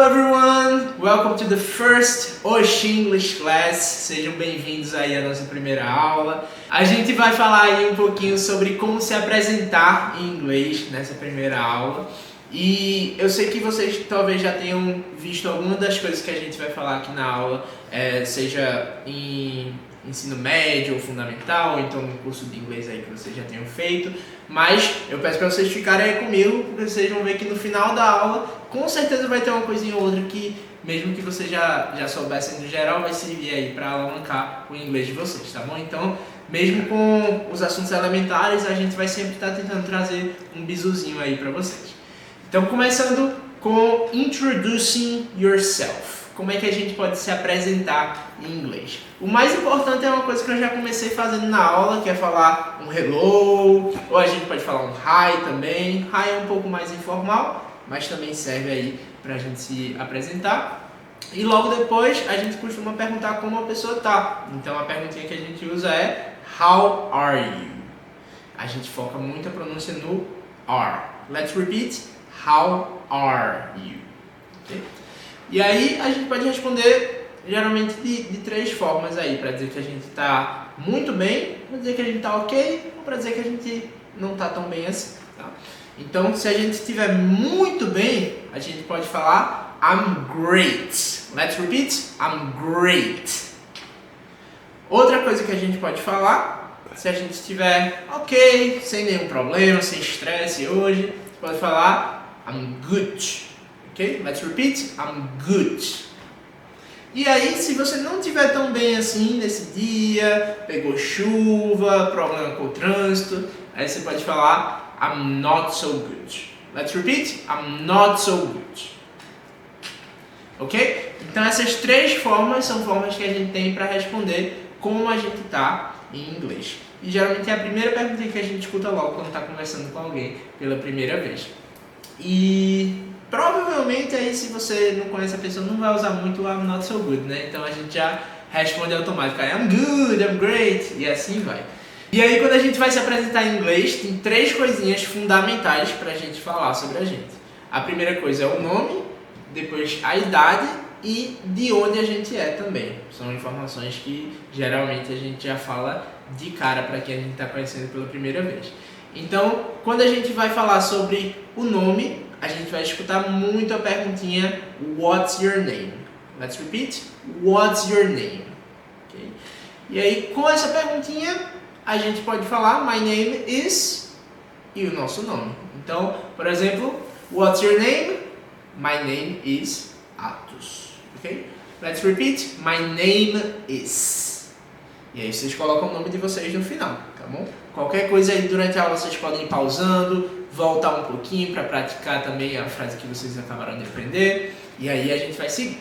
everyone! Welcome to the first Oxi English class. Sejam bem-vindos aí à nossa primeira aula. A gente vai falar aí um pouquinho sobre como se apresentar em inglês nessa primeira aula. E eu sei que vocês talvez já tenham visto alguma das coisas que a gente vai falar aqui na aula, seja em ensino médio ou fundamental, ou então no curso de inglês aí que vocês já tenham feito. Mas eu peço para vocês ficarem aí comigo, porque vocês vão ver que no final da aula, com certeza vai ter uma coisinha ou outra que, mesmo que vocês já soubessem no geral, vai servir aí para alavancar o inglês de vocês, tá bom? Então, mesmo com os assuntos elementares, a gente vai sempre estar tentando trazer um bisuzinho aí para vocês. Então, começando com Introducing Yourself. Como é que a gente pode se apresentar em inglês? O mais importante é uma coisa que eu já comecei fazendo na aula, que é falar um hello, ou a gente pode falar um hi também. Hi é um pouco mais informal, mas também serve aí pra gente se apresentar. E logo depois a gente costuma perguntar como a pessoa tá. Então a perguntinha que a gente usa é How are you? A gente foca muito a pronúncia no are. Let's repeat. How are you? Okay? E aí a gente pode responder geralmente de três formas aí, para dizer que a gente está muito bem, para dizer que a gente está ok, ou para dizer que a gente não está tão bem assim. Tá? Então, se a gente estiver muito bem, a gente pode falar I'm great. Let's repeat. I'm great. Outra coisa que a gente pode falar, se a gente estiver ok, sem nenhum problema, sem estresse hoje, você pode falar I'm good. Ok? Let's repeat. I'm good. E aí, se você não estiver tão bem assim nesse dia, pegou chuva, problema com o trânsito, aí você pode falar I'm not so good. Let's repeat. I'm not so good. Ok? Então essas três formas são formas que a gente tem para responder como a gente está em inglês. E geralmente é a primeira pergunta que a gente escuta logo quando está conversando com alguém pela primeira vez. E provavelmente aí, se você não conhece a pessoa, não vai usar muito o I'm not so good, né? Então a gente já responde automático, I'm good, I'm great, e assim vai. E aí, quando a gente vai se apresentar em inglês, tem três coisinhas fundamentais pra gente falar sobre a gente. A primeira coisa é o nome, depois a idade e de onde a gente é também. São informações que geralmente a gente já fala de cara para quem a gente está conhecendo pela primeira vez. Então, quando a gente vai falar sobre o nome, a gente vai escutar muito a perguntinha What's your name? Let's repeat. What's your name? Okay. E aí, com essa perguntinha, a gente pode falar My name is e o nosso nome. Então, por exemplo, What's your name? My name is Atos. Okay? Let's repeat. My name is. E aí vocês colocam o nome de vocês no final, tá bom? Qualquer coisa aí durante a aula vocês podem ir pausando, voltar um pouquinho para praticar também a frase que vocês acabaram de aprender. E aí a gente vai seguir.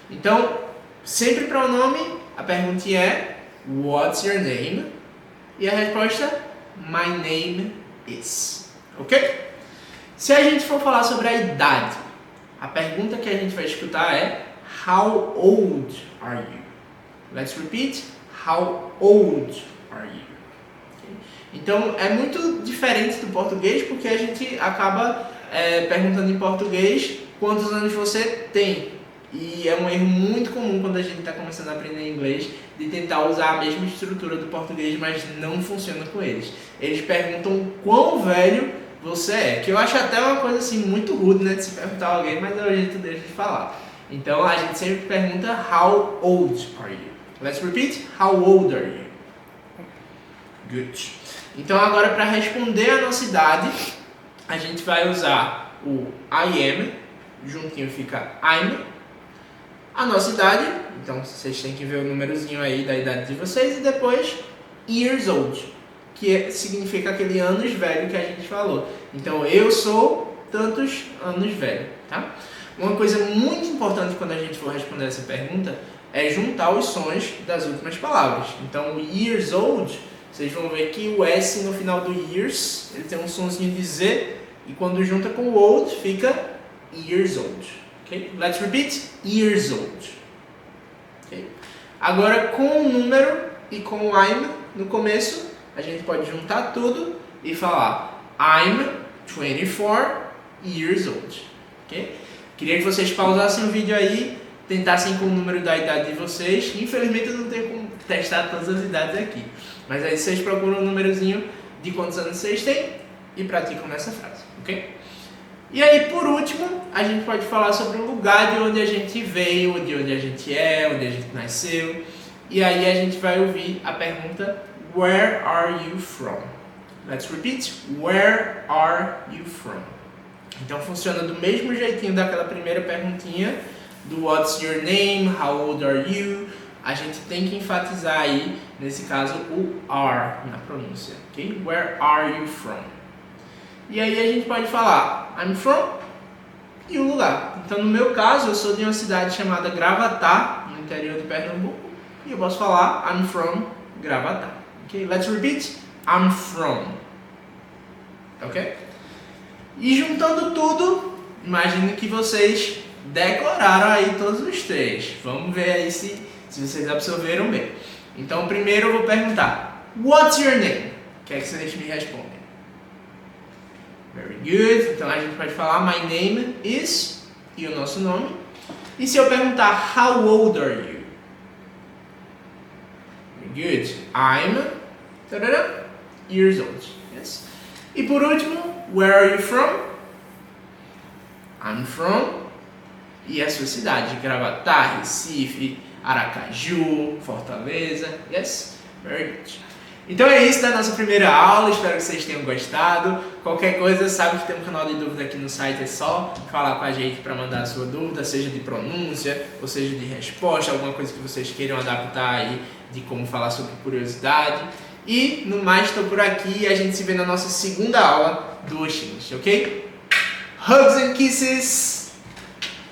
Então, sempre para o nome, a pergunta é What's your name? E a resposta My name is. Ok? Se a gente for falar sobre a idade, a pergunta que a gente vai escutar é How old are you? Let's repeat. How old are you? Okay. Então é muito diferente do português, porque a gente acaba perguntando em português quantos anos você tem. E é um erro muito comum quando a gente está começando a aprender inglês, de tentar usar a mesma estrutura do português, mas não funciona com eles. Eles perguntam quão velho você é, que eu acho até uma coisa assim muito rude, né, de se perguntar a alguém, mas é o jeito deles de falar. Então a gente sempre pergunta How old are you? Let's repeat. How old are you? Good. Então agora, para responder a nossa idade, a gente vai usar o I am, juntinho fica I'm. A nossa idade, então vocês têm que ver o númerozinho aí da idade de vocês, e depois years old, que significa aquele anos velho que a gente falou. Então eu sou tantos anos velho, tá? Uma coisa muito importante quando a gente for responder essa pergunta é juntar os sons das últimas palavras. Então, o years old, vocês vão ver que o S no final do years, ele tem um sonzinho de Z, e quando junta com o old, fica years old. Okay? Let's repeat. Years old. Okay? Agora, com o número e com o I'm no começo, a gente pode juntar tudo e falar I'm 24 years old. Okay? Queria que vocês pausassem o vídeo aí, tentassem com o número da idade de vocês. Infelizmente eu não tenho como testar todas as idades aqui. Mas aí vocês procuram um númerozinho de quantos anos vocês têm e praticam nessa frase, ok? E aí, por último, a gente pode falar sobre o lugar de onde a gente veio, de onde a gente é, onde a gente nasceu. E aí a gente vai ouvir a pergunta Where are you from? Let's repeat. Where are you from? Então funciona do mesmo jeitinho daquela primeira perguntinha do What's your name? How old are you? A gente tem que enfatizar aí, nesse caso, o are na pronúncia, ok? Where are you from? E aí a gente pode falar I'm from e o lugar. Então no meu caso, eu sou de uma cidade chamada Gravatá, no interior de Pernambuco, e eu posso falar I'm from Gravatá. Ok? Let's repeat. I'm from. Ok? E juntando tudo, imagine que vocês decoraram aí todos os três. Vamos ver aí se vocês absorveram bem. Então primeiro eu vou perguntar What's your name? O que é que vocês me respondem? Very good. Então a gente pode falar My name is e o nosso nome. E se eu perguntar How old are you? Very good. I'm years old. Yes. E por último, Where are you from? I'm from. E a sua cidade? Gravatá, Recife, Aracaju, Fortaleza. Yes? Very good. Então é isso da nossa primeira aula, espero que vocês tenham gostado. Qualquer coisa, sabe que tem um canal de dúvida aqui no site, é só falar com a gente para mandar a sua dúvida, seja de pronúncia, ou seja de resposta, alguma coisa que vocês queiram adaptar aí de como falar sobre curiosidade. E no mais, estou por aqui e a gente se vê na nossa segunda aula do Oxins, ok? Hugs and kisses!